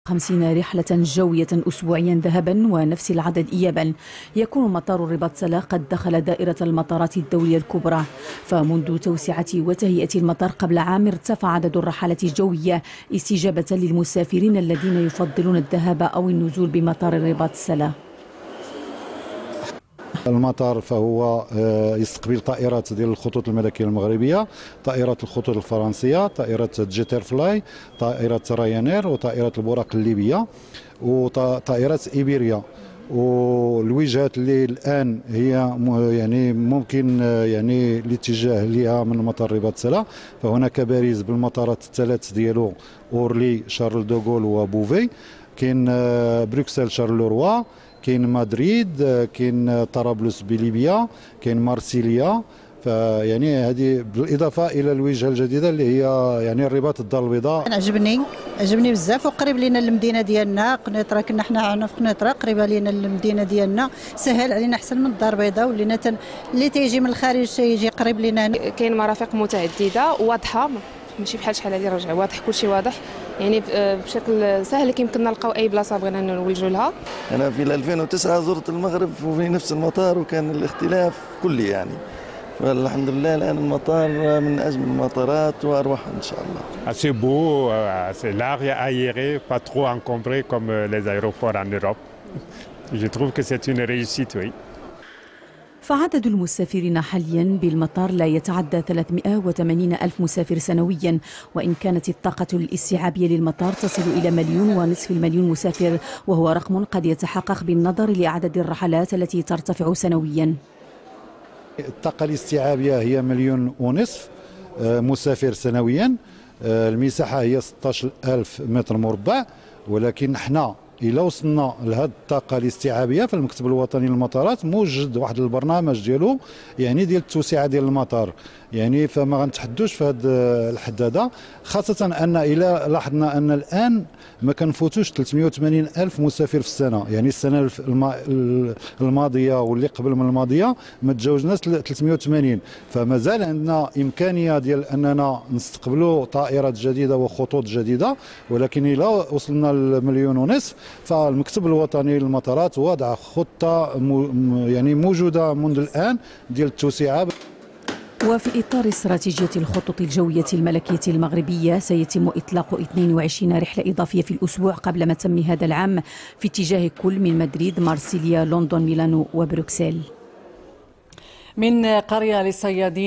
50 رحلة جوية أسبوعيا ذهبا ونفس العدد إيابا. يكون مطار الرباط سلا قد دخل دائرة المطارات الدولية الكبرى، فمنذ توسعة وتهيئة المطار قبل عام ارتفع عدد الرحلات الجوية استجابة للمسافرين الذين يفضلون الذهاب أو النزول بمطار الرباط سلا. المطار فهو يستقبل طائرات ديال الخطوط الملكية المغربية، طائرات الخطوط الفرنسية، طائرة جيتر فلاي، طائرة رايانير، وطائرة البراق الليبية، وطائرات إيبيريا. والوجهات اللي الان هي يعني ممكن يعني الاتجاه لها من مطار رباط سلا، فهناك باريس بالمطارات الثلاث ديالو، اورلي، شارل دوغول وبوفي، كاين بروكسل شارل لوروا، كاين مدريد، كاين طرابلس بليبيا، كاين مارسيليا. فيعني هذه بالاضافه الى الوجهه الجديده اللي هي يعني الرباط الدار البيضاء. عجبني بزاف، وقريب لينا المدينه ديالنا. قنيطره كنا حنا في قنيطره قريبه لينا المدينه ديالنا، سهل علينا احسن من الدار البيضاء، ولينا اللي تيجي من الخارج تيجي قريب لينا. كاين مرافق متعدده واضحه، ماشي بحال شحال هذه رجع واضح، كلشي واضح يعني بشكل سهل كيمكننا نلقاو اي بلاصه بغينا نولجوا لها. انا في 2009 زرت المغرب وفي نفس المطار وكان الاختلاف كلي يعني، فالحمد لله الان المطار من اجمل المطارات واروح ان شاء الله. C'est beau, c'est large, aéré, pas trop encombré comme les aéroports en Europe. Je trouve que c'est une réussite, oui. فعدد المسافرين حاليا بالمطار لا يتعدى 380 ألف مسافر سنويا، وإن كانت الطاقة الاستيعابية للمطار تصل إلى 1.5 مليون مسافر، وهو رقم قد يتحقق بالنظر لعدد الرحلات التي ترتفع سنويا. الطاقة الاستيعابية هي 1.5 مليون مسافر سنويا. المساحة هي 16 ألف متر مربع، ولكن احنا إلا وصلنا لهذه الطاقة الاستيعابية، فالمكتب الوطني للمطارات موجد واحد البرنامج ديالو يعني ديال التوسعة ديال المطار، يعني فما غنتحدوش في هذا الحد هذا، خاصة أن إلا لاحظنا أن الآن ما كنفوتوش 380 ألف مسافر في السنة، يعني السنة الماضية واللي قبل من الماضية ما تجاوزناش 380، فمازال عندنا إمكانية ديال أننا نستقبلوا طائرات جديدة وخطوط جديدة، ولكن إلا وصلنا ل1.5 مليون فالمكتب الوطني للمطارات وضع خطة يعني موجودة منذ الآن ديال التوسعة. وفي إطار استراتيجية الخطوط الجوية الملكية المغربية سيتم إطلاق 22 رحلة إضافية في الأسبوع قبل ما تم هذا العام في اتجاه كل من مدريد، مارسيليا، لندن، ميلانو وبروكسل. من قرية للصيادين.